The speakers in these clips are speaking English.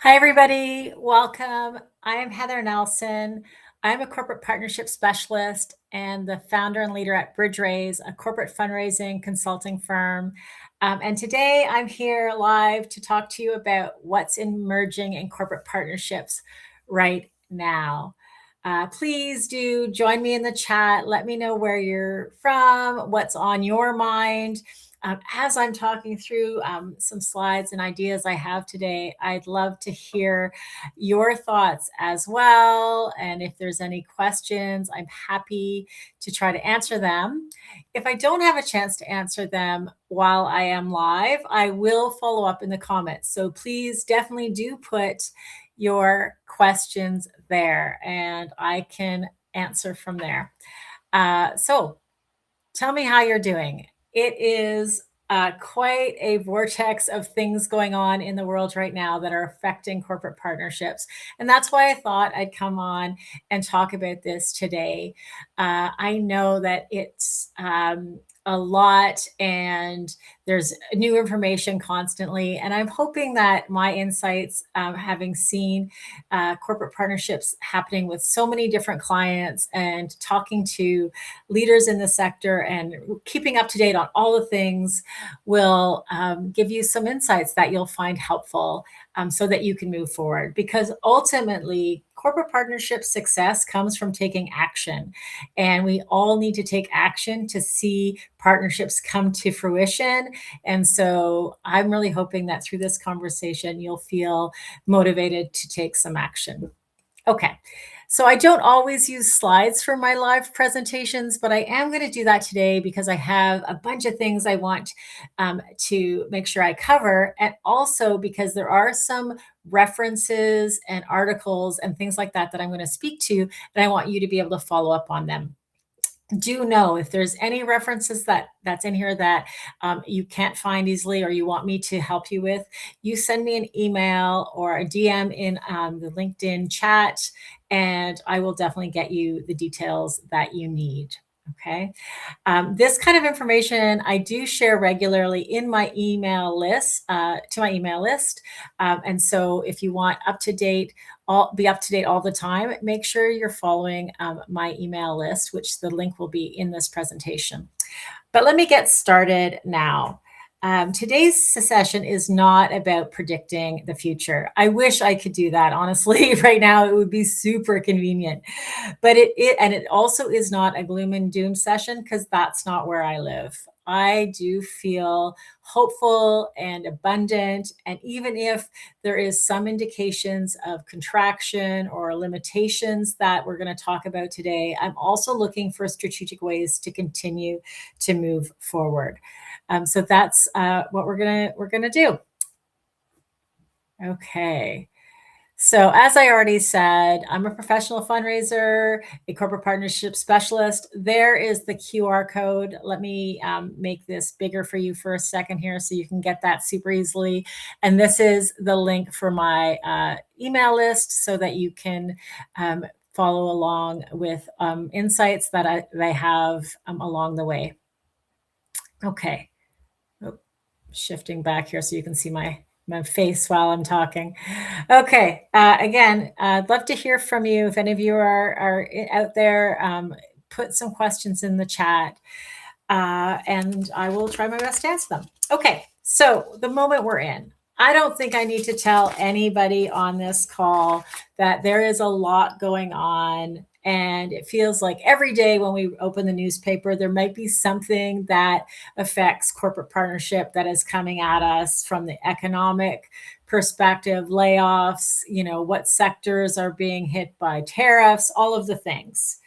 Hi, everybody. Welcome. I am Heather Nelson. I'm a corporate partnership specialist and the founder and leader at Bridge Raise, a corporate fundraising consulting firm. And today I'm here live to talk to you about what's emerging in corporate partnerships right now. Please do join me in the chat. Let me know where you're from, what's on your mind. As I'm talking through some slides and ideas I have today, I'd love to hear your thoughts as well. And if there's any questions, I'm happy to try to answer them. If I don't have a chance to answer them while I am live, I will follow up in the comments. So please definitely do put your questions there and I can answer from there. So tell me how you're doing. It is quite a vortex of things going on in the world right now that are affecting corporate partnerships. And that's why I thought I'd come on and talk about this today. I know that it's a lot and there's new information constantly. And I'm hoping that my insights, having seen corporate partnerships happening with so many different clients and talking to leaders in the sector and keeping up to date on all the things will give you some insights that you'll find helpful so that you can move forward. Because ultimately, corporate partnership success comes from taking action. And we all need to take action to see partnerships come to fruition. And so I'm really hoping that through this conversation, you'll feel motivated to take some action. Okay. So I don't always use slides for my live presentations, but I am going to do that today because I have a bunch of things I want to make sure I cover. And also because there are some references and articles and things like that that I'm going to speak to, and I want you to be able to follow up on them. Do know if there's any references that's in here that you can't find easily or you want me to help you with, you send me an email or a DM in the LinkedIn chat, and I will definitely get you the details that you need. Okay. This kind of information I do share regularly in my email list, to my email list. And so if you want be up to date all the time, make sure you're following my email list, which the link will be in this presentation. But let me get started now. Today's session is not about predicting the future. I wish I could do that. Honestly, right now it would be super convenient. But it also is not a gloom and doom session because that's not where I live. I do feel hopeful and abundant. And even if there is some indications of contraction or limitations that we're going to talk about today, I'm also looking for strategic ways to continue to move forward. So that's what we're gonna do. Okay. So as I already said, I'm a professional fundraiser, a corporate partnership specialist. There is the QR code. Let me make this bigger for you for a second here so you can get that super easily. And this is the link for my email list so that you can follow along with insights that I have along the way. Okay. Oh, shifting back here so you can see my face while I'm talking. Okay. Again, I'd love to hear from you. If any of you are out there, put some questions in the chat, and I will try my best to answer them. Okay. So the moment we're in, I don't think I need to tell anybody on this call that there is a lot going on. And it feels like every day when we open the newspaper, there might be something that affects corporate partnership that is coming at us from the economic perspective, layoffs, what sectors are being hit by tariffs, all of the things.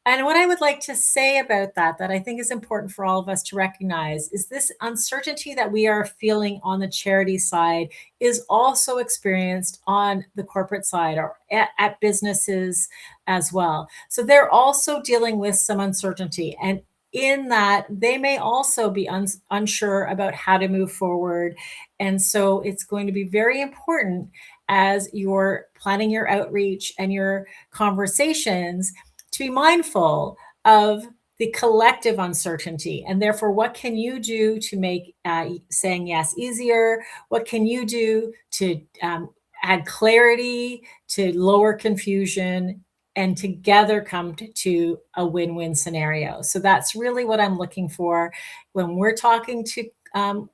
And what I would like to say about that I think is important for all of us to recognize is this uncertainty that we are feeling on the charity side is also experienced on the corporate side or at businesses as well. So they're also dealing with some uncertainty. And in that, they may also be unsure about how to move forward. And so it's going to be very important as you're planning your outreach and your conversations to be mindful of the collective uncertainty. And therefore, what can you do to make saying yes easier? What can you do to add clarity, to lower confusion, and together come to a win-win scenario. So that's really what I'm looking for when we're talking to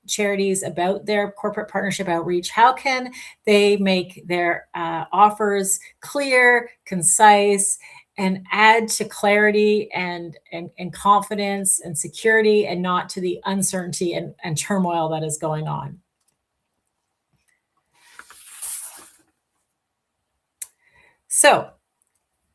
charities about their corporate partnership outreach. How can they make their offers clear, concise, and add to clarity and confidence and security, and not to the uncertainty and turmoil that is going on? So,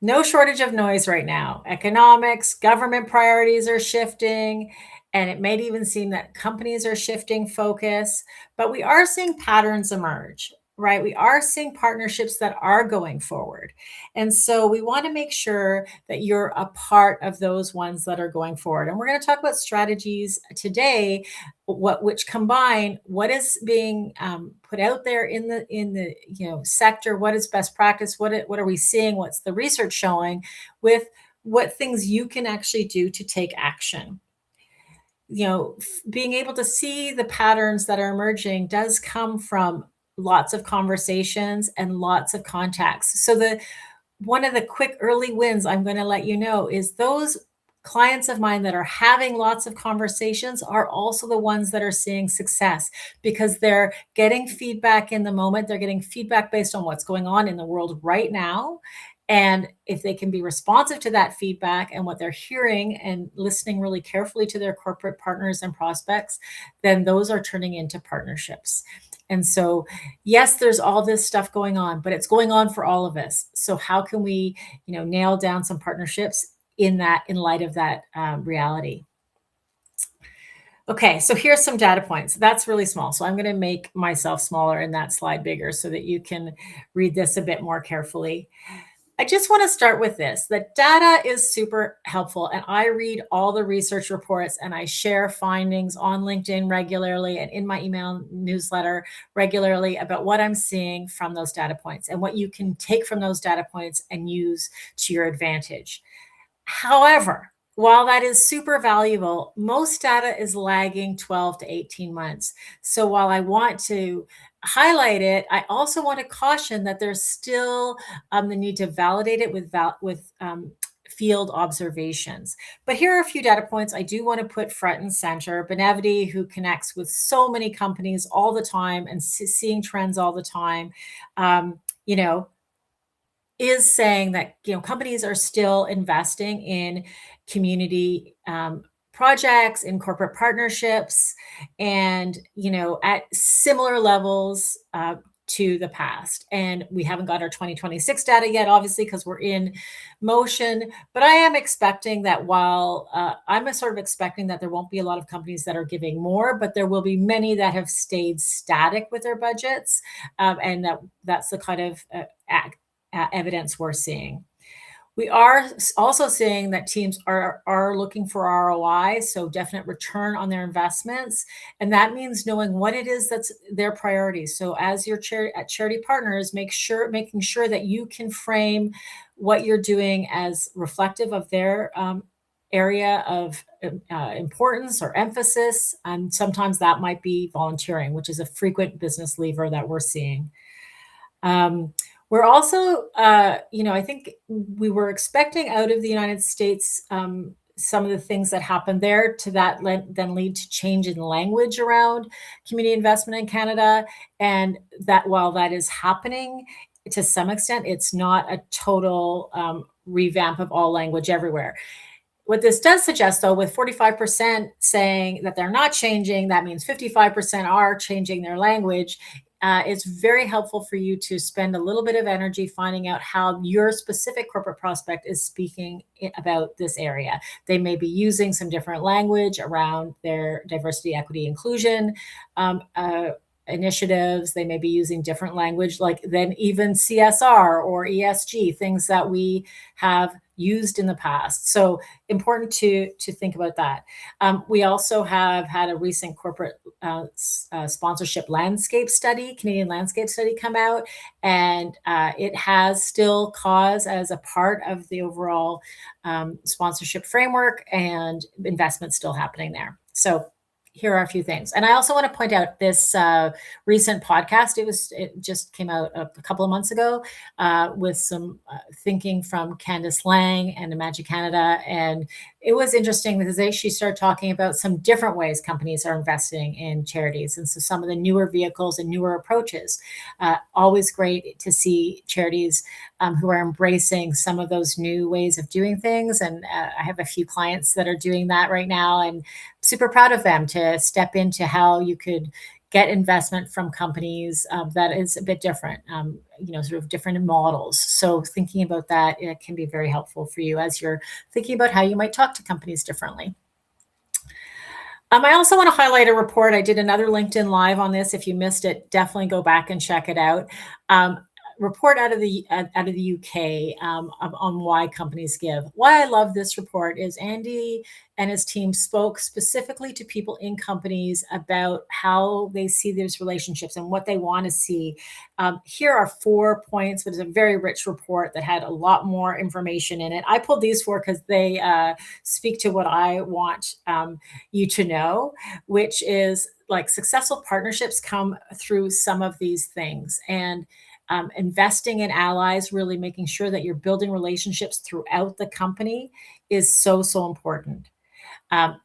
no shortage of noise right now. Economics, government priorities are shifting, and it may even seem that companies are shifting focus, but we are seeing patterns emerge, right? We are seeing partnerships that are going forward. And so we want to make sure that you're a part of those ones that are going forward. And we're going to talk about strategies today, which combine what is being put out there in the sector, what is best practice, what are we seeing, what's the research showing, with what things you can actually do to take action. Being able to see the patterns that are emerging does come from lots of conversations and lots of contacts. So the one of the quick early wins I'm going to let you know is those clients of mine that are having lots of conversations are also the ones that are seeing success, because they're getting feedback in the moment. They're getting feedback based on what's going on in the world right now. And if they can be responsive to that feedback and what they're hearing and listening really carefully to their corporate partners and prospects, then those are turning into partnerships. And so, yes, there's all this stuff going on, but it's going on for all of us. So how can we, nail down some partnerships in light of that reality? Okay, so here's some data points. That's really small. So I'm going to make myself smaller and that slide bigger so that you can read this a bit more carefully. I just want to start with this. The data is super helpful, and I read all the research reports and I share findings on LinkedIn regularly and in my email newsletter regularly about what I'm seeing from those data points and what you can take from those data points and use to your advantage. However, while that is super valuable, most data is lagging 12 to 18 months. So while I want to highlight it, I also want to caution that there's still the need to validate it with field observations. But here are a few data points I do want to put front and center. Benevity, who connects with so many companies all the time and seeing trends all the time, um, you know, is saying that companies are still investing in community projects, in corporate partnerships, and at similar levels to the past. And we haven't got our 2026 data yet, obviously, because we're in motion. But I am expecting that while I'm sort of expecting that there won't be a lot of companies that are giving more, but there will be many that have stayed static with their budgets, and that's the kind of evidence we're seeing. We are also seeing that teams are looking for ROI, so definite return on their investments, and that means knowing what it is that's their priorities. So as your charity partners, making sure that you can frame what you're doing as reflective of their area of importance or emphasis. And sometimes that might be volunteering, which is a frequent business lever that we're seeing. We're also, I think we were expecting out of the United States some of the things that happened there to then lead to change in language around community investment in Canada. And that while that is happening to some extent, it's not a total revamp of all language everywhere. What this does suggest, though, with 45% saying that they're not changing, that means 55% are changing their language. It's very helpful for you to spend a little bit of energy finding out how your specific corporate prospect is speaking about this area. They may be using some different language around their diversity, equity, inclusion initiatives. They may be using different language than even CSR or ESG, things that we have used in the past. So important to think about that. We also have had a recent corporate sponsorship landscape study, Canadian landscape study, come out, and it has still cause as a part of the overall sponsorship framework, and investment still happening there. So here are a few things. And I also want to point out this recent podcast. It just came out a couple of months ago with some thinking from Candice Lang and Imagine Canada. And it was interesting because she started talking about some different ways companies are investing in charities. And so some of the newer vehicles and newer approaches. Always great to see charities who are embracing some of those new ways of doing things. And I have a few clients that are doing that right now, and super proud of them to step into how you could get investment from companies that is a bit different, sort of different models. So thinking about that, it can be very helpful for you as you're thinking about how you might talk to companies differently. I also want to highlight a report. I did another LinkedIn Live on this. If you missed it, definitely go back and check it out. Report out of the UK on why companies give. Why I love this report is Andy and his team spoke specifically to people in companies about how they see these relationships and what they want to see. Here are 4 points, but it's a very rich report that had a lot more information in it. I pulled these 4 because they speak to what I want you to know, which is like successful partnerships come through some of these things. And investing in allies, really making sure that you're building relationships throughout the company is so, so important.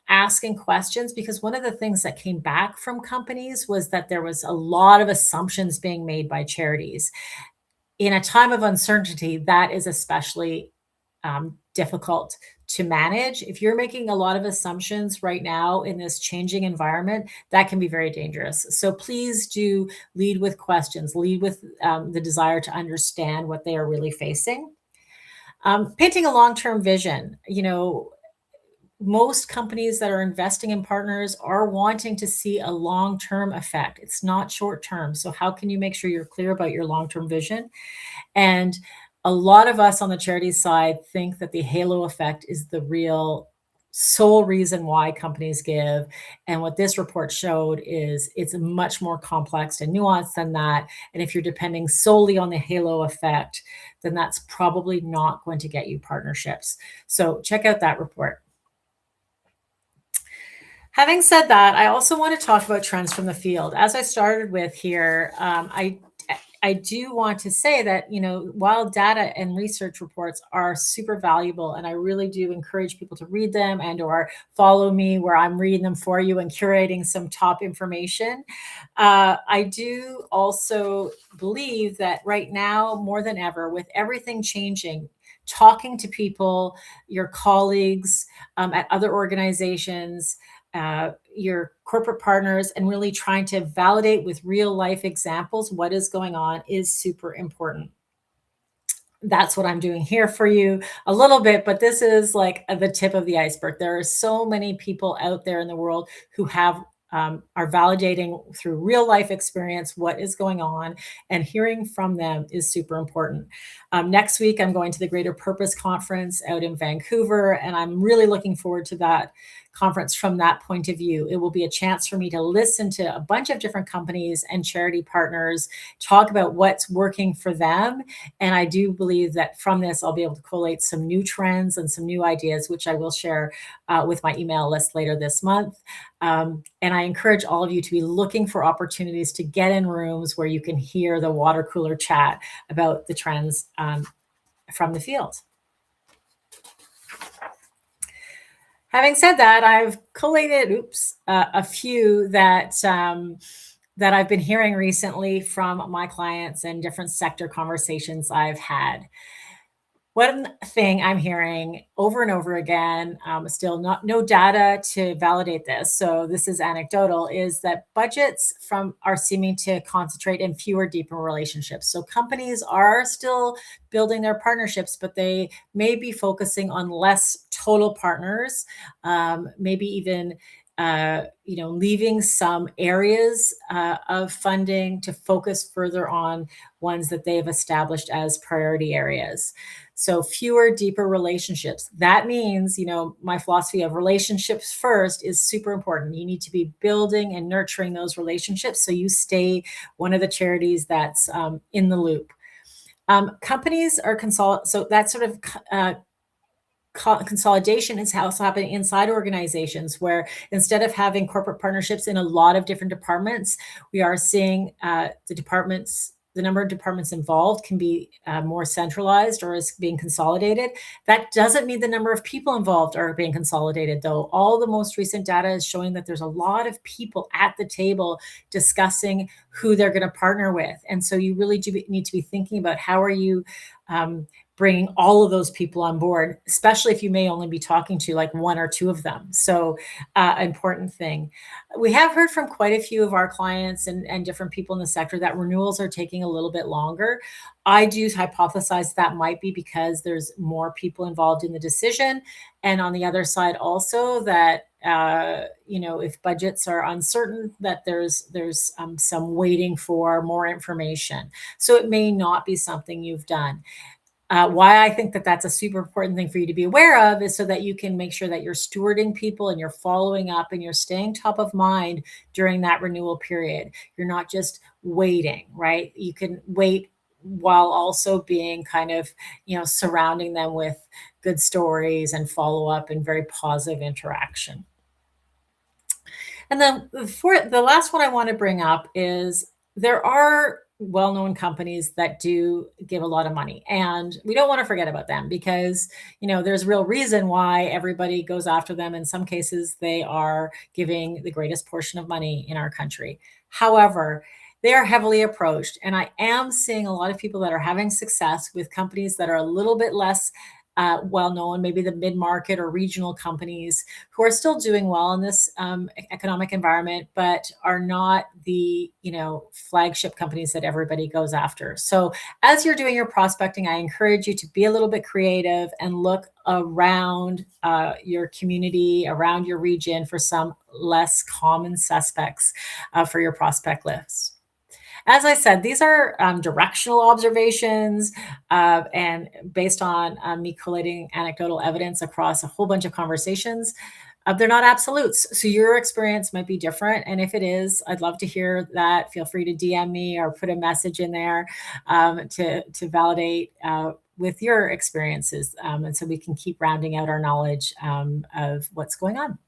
Asking questions, because one of the things that came back from companies was that there was a lot of assumptions being made by charities. In a time of uncertainty, that is especially difficult to manage. If you're making a lot of assumptions right now in this changing environment, that can be very dangerous. So please do lead with questions, lead with the desire to understand what they are really facing. Painting a long-term vision. Most companies that are investing in partners are wanting to see a long-term effect. It's not short-term. So how can you make sure you're clear about your long-term vision? And a lot of us on the charity side think that the halo effect is the real sole reason why companies give. And what this report showed is it's much more complex and nuanced than that. And if you're depending solely on the halo effect, then that's probably not going to get you partnerships. So check out that report. Having said that, I also want to talk about trends from the field. As I started with here, I do want to say that, while data and research reports are super valuable, and I really do encourage people to read them and or follow me where I'm reading them for you and curating some top information, I do also believe that right now, more than ever, with everything changing, talking to people, your colleagues at other organizations, your corporate partners, and really trying to validate with real life examples what is going on is super important. That's what I'm doing here for you a little bit, but this is like the tip of the iceberg. There are so many people out there in the world who are validating through real life experience what is going on, and hearing from them is super important. Next week, I'm going to the Greater Purpose Conference out in Vancouver, and I'm really looking forward to that conference from that point of view. It will be a chance for me to listen to a bunch of different companies and charity partners, talk about what's working for them. And I do believe that from this, I'll be able to collate some new trends and some new ideas, which I will share with my email list later this month. And I encourage all of you to be looking for opportunities to get in rooms where you can hear the water cooler chat about the trends from the field. Having said that, I've collated a few that I've been hearing recently from my clients and different sector conversations I've had. One thing I'm hearing over and over again, still no data to validate this, so this is anecdotal, is that budgets are seeming to concentrate in fewer, deeper relationships. So companies are still building their partnerships, but they may be focusing on less total partners, maybe even leaving some areas of funding to focus further on ones that they've established as priority areas. So fewer, deeper relationships. That means, my philosophy of relationships first is super important. You need to be building and nurturing those relationships so you stay one of the charities that's in the loop. Companies are so that sort of consolidation is also happening inside organizations, where instead of having corporate partnerships in a lot of different departments, we are seeing the number of departments involved can be more centralized or is being consolidated. That doesn't mean the number of people involved are being consolidated, though. All the most recent data is showing that there's a lot of people at the table discussing who they're going to partner with. And so you really do need to be thinking about how are you um, bringing all of those people on board, especially if you may only be talking to like one or two of them. So, important thing. We have heard from quite a few of our clients and different people in the sector that renewals are taking a little bit longer. I do hypothesize that might be because there's more people involved in the decision. And on the other side, also that if budgets are uncertain, that there's some waiting for more information. So it may not be something you've done. Why I think that that's a super important thing for you to be aware of is so that you can make sure that you're stewarding people and you're following up and you're staying top of mind during that renewal period. You're not just waiting, right? You can wait while also being kind of, surrounding them with good stories and follow up and very positive interaction. And then the last one I want to bring up is there are well-known companies that do give a lot of money, and we don't want to forget about them because there's real reason why everybody goes after them. In some cases, they are giving the greatest portion of money in our country. However, they are heavily approached, and I am seeing a lot of people that are having success with companies that are a little bit less well known, maybe the mid market or regional companies who are still doing well in this economic environment, but are not the flagship companies that everybody goes after. So as you're doing your prospecting, I encourage you to be a little bit creative and look around your community, around your region for some less common suspects for your prospect list. As I said, these are directional observations and based on me collating anecdotal evidence across a whole bunch of conversations. They're not absolutes. So your experience might be different. And if it is, I'd love to hear that. Feel free to DM me or put a message in there to validate with your experiences. And so we can keep rounding out our knowledge of what's going on.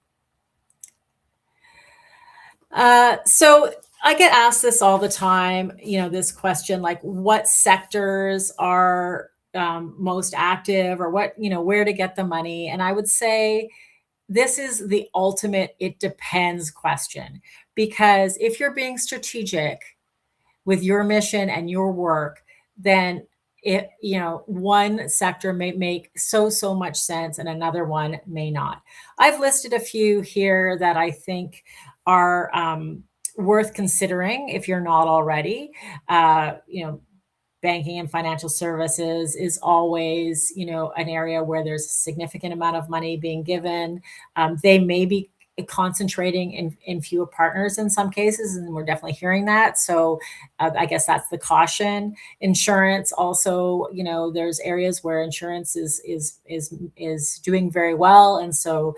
So I get asked this all the time, this question like what sectors are most active or where to get the money. And I would say this is the ultimate it depends question. Because if you're being strategic with your mission and your work, then one sector may make so much sense and another one may not. I've listed a few here that I think are worth considering if you're not already. Banking and financial services is always, an area where there's a significant amount of money being given. They may be concentrating in fewer partners in some cases, and we're definitely hearing that. So I guess that's the caution. Insurance also, there's areas where insurance is doing very well, and so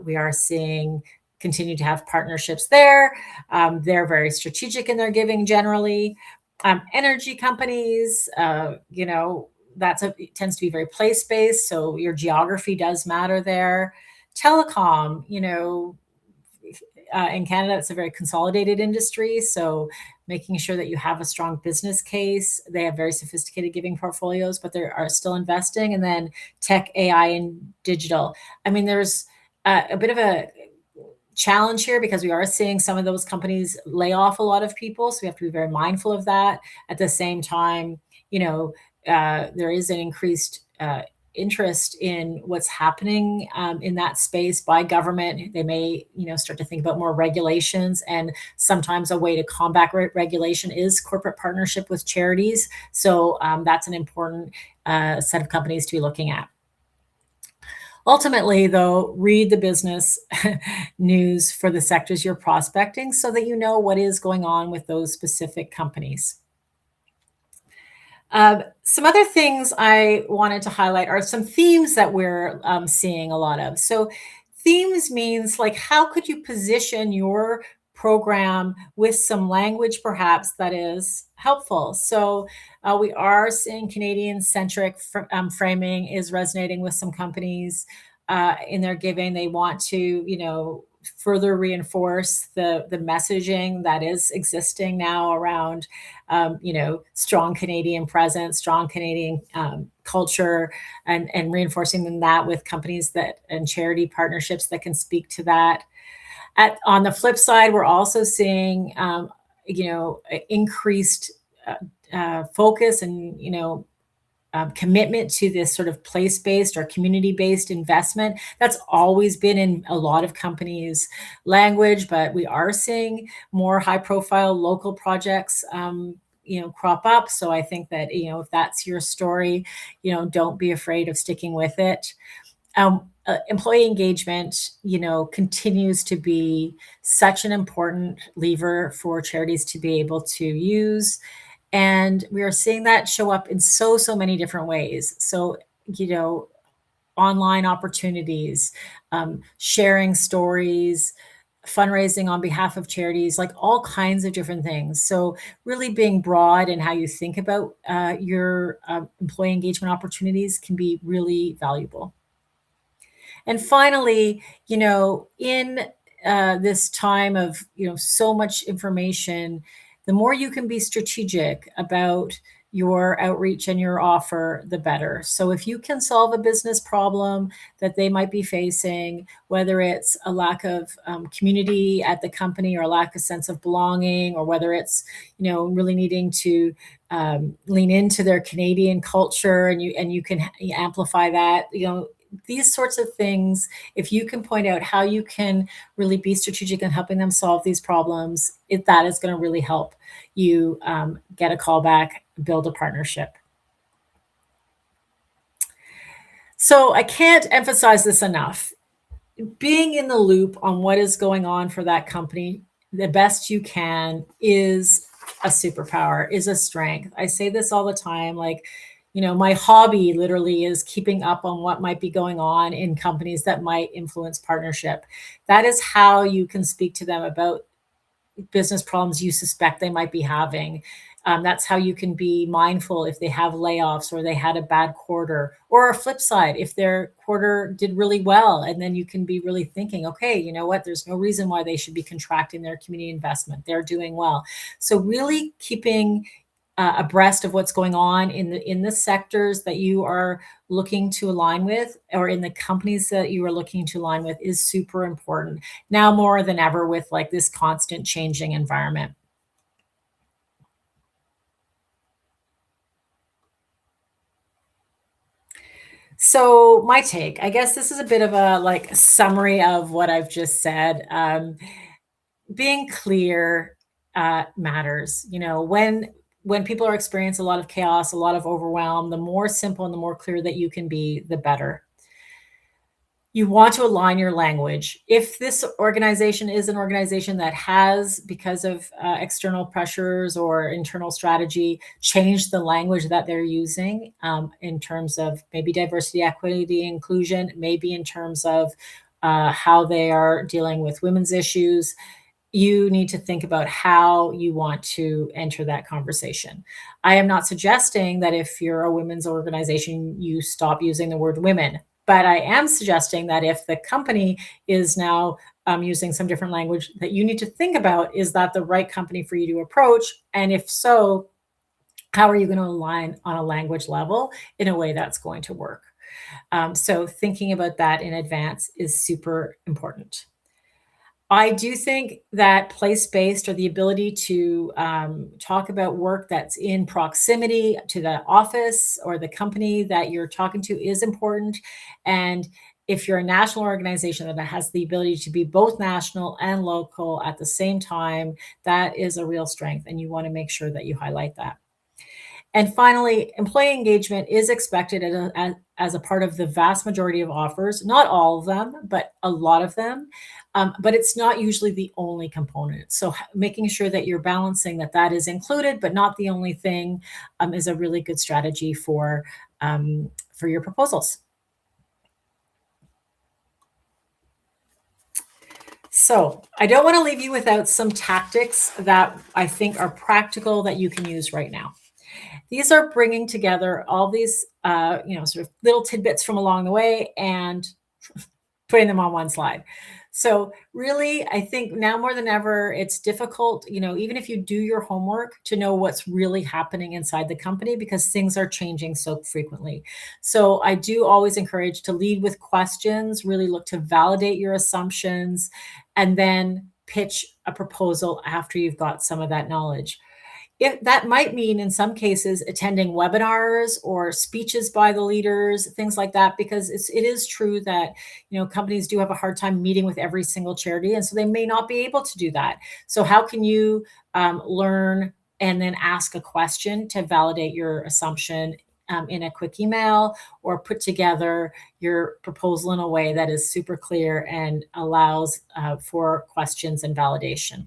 we are seeing continue to have partnerships there. They're very strategic in their giving generally. Energy companies, tends to be very place-based, so your geography does matter there. Telecom, in Canada, it's a very consolidated industry, so making sure that you have a strong business case. They have very sophisticated giving portfolios, but they are still investing. And then tech, AI, and digital. I mean, there's a bit of a challenge here because we are seeing some of those companies lay off a lot of people. So we have to be very mindful of that. At the same time, there is an increased interest in what's happening in that space by government. They may, start to think about more regulations, and sometimes a way to combat regulation is corporate partnership with charities. So that's an important set of companies to be looking at. Ultimately, though, read the business news for the sectors you're prospecting so that you know what is going on with those specific companies. Some other things I wanted to highlight are some themes that we're seeing a lot of. So themes means like, how could you position your program with some language perhaps that is helpful. So we are seeing Canadian centric framing is resonating with some companies in their giving. They want to, further reinforce the messaging that is existing now around, strong Canadian presence, strong Canadian culture, and reinforcing that with companies that and charity partnerships that can speak to that. On the flip side, we're also seeing, increased focus and commitment to this sort of place-based or community-based investment. That's always been in a lot of companies' language, but we are seeing more high-profile local projects, crop up. So I think that if that's your story, don't be afraid of sticking with it. Employee engagement, continues to be such an important lever for charities to be able to use. And we are seeing that show up in so many different ways. So, you know, online opportunities, sharing stories, fundraising on behalf of charities, like all kinds of different things. So, really being broad in how you think about your employee engagement opportunities can be really valuable. And finally, in this time of so much information, the more you can be strategic about your outreach and your offer, the better. So if you can solve a business problem that they might be facing, whether it's a lack of community at the company or a lack of sense of belonging, or whether it's really needing to lean into their Canadian culture, and you can amplify that, these sorts of things, if you can point out how you can really be strategic in helping them solve these problems, that is going to really help you get a call back, build a partnership. So I can't emphasize this enough. Being in the loop on what is going on for that company the best you can is a superpower, is a strength. I say this all the time, like, my hobby literally is keeping up on what might be going on in companies that might influence partnership. That is how you can speak to them about business problems you suspect they might be having. That's how you can be mindful if they have layoffs or they had a bad quarter, or a flip side, if their quarter did really well. And then you can be really thinking, okay, you know what? There's no reason why they should be contracting their community investment. They're doing well. So really keeping abreast of what's going on in the sectors that you are looking to align with, or in the companies that you are looking to align with, is super important now more than ever with like this constant changing environment. So my take, I guess this is a bit of a like summary of what I've just said. Being clear matters. When people are experiencing a lot of chaos, a lot of overwhelm, the more simple and the more clear that you can be, the better. You want to align your language. If this organization is an organization that has, because of external pressures or internal strategy, changed the language that they're using, in terms of maybe diversity, equity, inclusion, maybe in terms of how they are dealing with women's issues, you need to think about how you want to enter that conversation. I am not suggesting that if you're a women's organization, you stop using the word women, but I am suggesting that if the company is now using some different language, that you need to think about, is that the right company for you to approach? And if so, how are you going to align on a language level in a way that's going to work? So thinking about that in advance is super important. I do think that place-based, or the ability to talk about work that's in proximity to the office or the company that you're talking to, is important. And if you're a national organization that has the ability to be both national and local at the same time, that is a real strength, and you want to make sure that you highlight that. And finally, employee engagement is expected as a part of the vast majority of offers, not all of them, but a lot of them. But it's not usually the only component. So making sure that you're balancing that is included, but not the only thing, is a really good strategy for your proposals. So I don't want to leave you without some tactics that I think are practical that you can use right now. These are bringing together all these, sort of little tidbits from along the way and putting them on one slide. So really, I think now more than ever, it's difficult, even if you do your homework, to know what's really happening inside the company because things are changing so frequently. So I do always encourage to lead with questions, really look to validate your assumptions, and then pitch a proposal after you've got some of that knowledge. If that might mean in some cases attending webinars or speeches by the leaders, things like that, because it is true that companies do have a hard time meeting with every single charity, and so they may not be able to do that. So how can you learn and then ask a question to validate your assumption in a quick email, or put together your proposal in a way that is super clear and allows for questions and validation?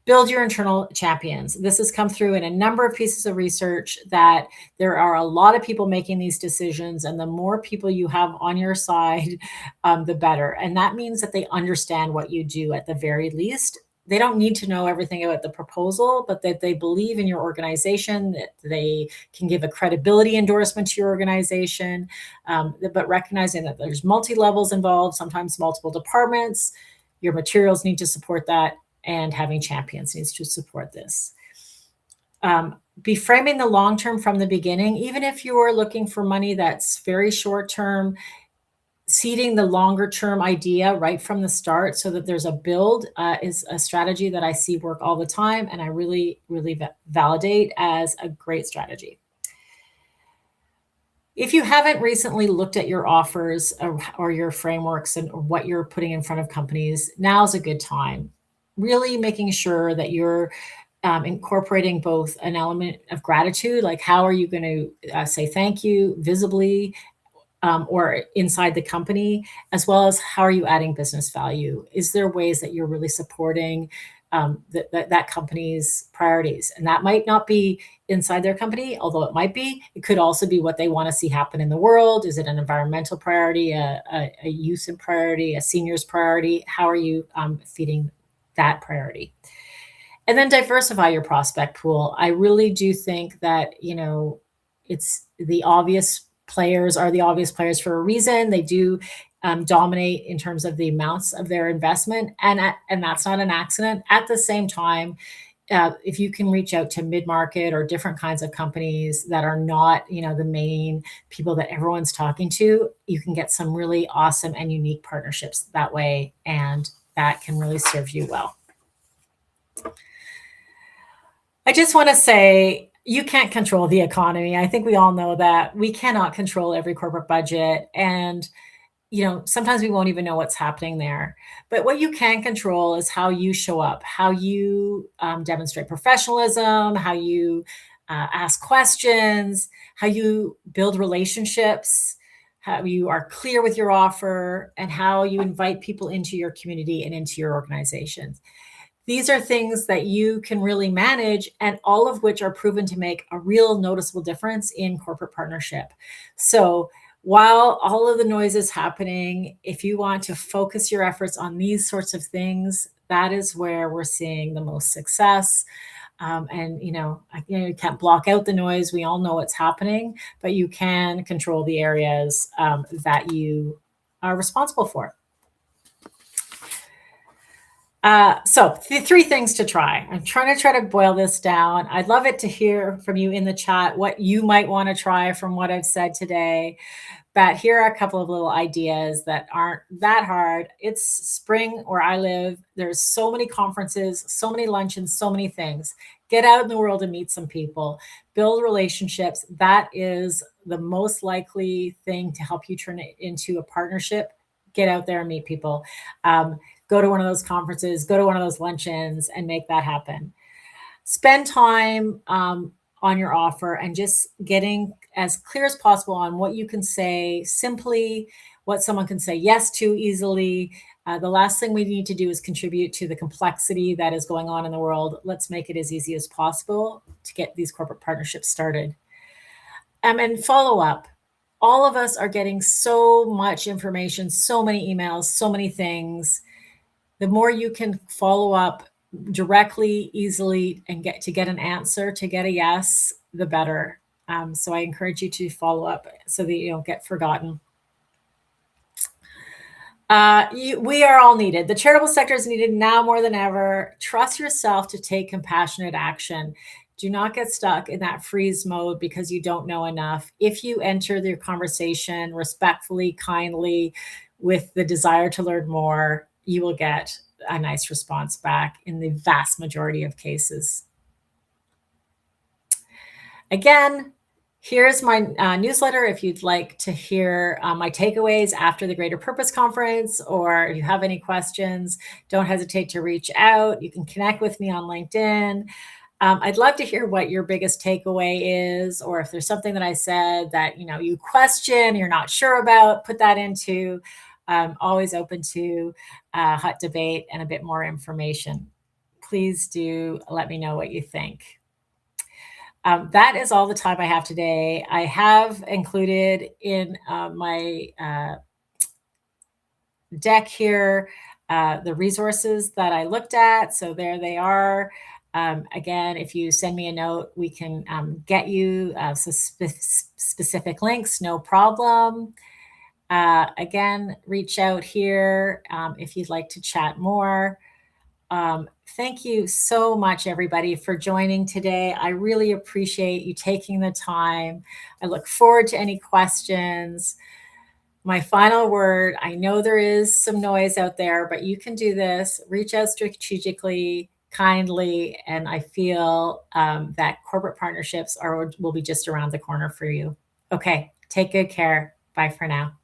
Build your internal champions. This has come through in a number of pieces of research that there are a lot of people making these decisions, and the more people you have on your side, the better. And that means that they understand what you do at the very least. They don't need to know everything about the proposal, but that they believe in your organization, that they can give a credibility endorsement to your organization, but recognizing that there's multi levels involved, sometimes multiple departments. Your materials need to support that, and having champions needs to support this. Be framing the long term from the beginning, even if you are looking for money that's very short term. Seeding the longer term idea right from the start so that there's a build is a strategy that I see work all the time, and I really, really validate as a great strategy. If you haven't recently looked at your offers or your frameworks and what you're putting in front of companies, now's a good time. Really making sure that you're incorporating both an element of gratitude, like how are you going to say thank you visibly or inside the company, as well as how are you adding business value? Is there ways that you're really supporting that company's priorities? And that might not be inside their company, although it might be. It could also be what they want to see happen in the world. Is it an environmental priority, a youth priority, a seniors priority? How are you feeding that priority? And then diversify your prospect pool. I really do think that, it's the obvious players are the obvious players for a reason. They do dominate in terms of the amounts of their investment, and that's not an accident. At the same time, if you can reach out to mid-market or different kinds of companies that are not, the main people that everyone's talking to, you can get some really awesome and unique partnerships that way, and that can really serve you well. I just want to say, you can't control the economy. I think we all know that. We cannot control every corporate budget. And, sometimes we won't even know what's happening there. But what you can control is how you show up, how you demonstrate professionalism, how you ask questions, how you build relationships, how you are clear with your offer, and how you invite people into your community and into your organization. These are things that you can really manage, and all of which are proven to make a real noticeable difference in corporate partnership. So while all of the noise is happening, if you want to focus your efforts on these sorts of things, that is where we're seeing the most success. And you can't block out the noise. We all know what's happening, but you can control the areas that you are responsible for. So the three things to try. I'm trying to boil this down. I'd love it to hear from you in the chat what you might want to try from what I've said today. But here are a couple of little ideas that aren't that hard. It's spring where I live. There's so many conferences, so many luncheons, so many things. Get out in the world and meet some people. Build relationships. That is the most likely thing to help you turn it into a partnership. Get out there and meet people. Go to one of those conferences, go to one of those luncheons, and make that happen. Spend time on your offer and just getting as clear as possible on what you can say simply, what someone can say yes to easily. The last thing we need to do is contribute to the complexity that is going on in the world. Let's make it as easy as possible to get these corporate partnerships started. And follow up. All of us are getting so much information, so many emails, so many things. The more you can follow up directly, easily, and get an answer, to get a yes, the better. So I encourage you to follow up so that you don't get forgotten. We are all needed. The charitable sector is needed now more than ever. Trust yourself to take compassionate action. Do not get stuck in that freeze mode because you don't know enough. If you enter the conversation respectfully, kindly, with the desire to learn more, you will get a nice response back in the vast majority of cases. Again, here's my newsletter if you'd like to hear my takeaways after the Greater Purpose Conference, or if you have any questions, don't hesitate to reach out. You can connect with me on LinkedIn. I'd love to hear what your biggest takeaway is, or if there's something that I said that you question, you're not sure about, put that into. Always open to hot debate and a bit more information. Please do let me know what you think. That is all the time I have today. I have included in my deck here the resources that I looked at. So there they are. Again, if you send me a note, we can get you specific links, no problem. Again, reach out here if you'd like to chat more. Thank you so much, everybody, for joining today. I really appreciate you taking the time. I look forward to any questions. My final word, I know there is some noise out there, but you can do this. Reach out strategically, kindly, and I feel that corporate partnerships will be just around the corner for you. Okay, take good care. Bye for now.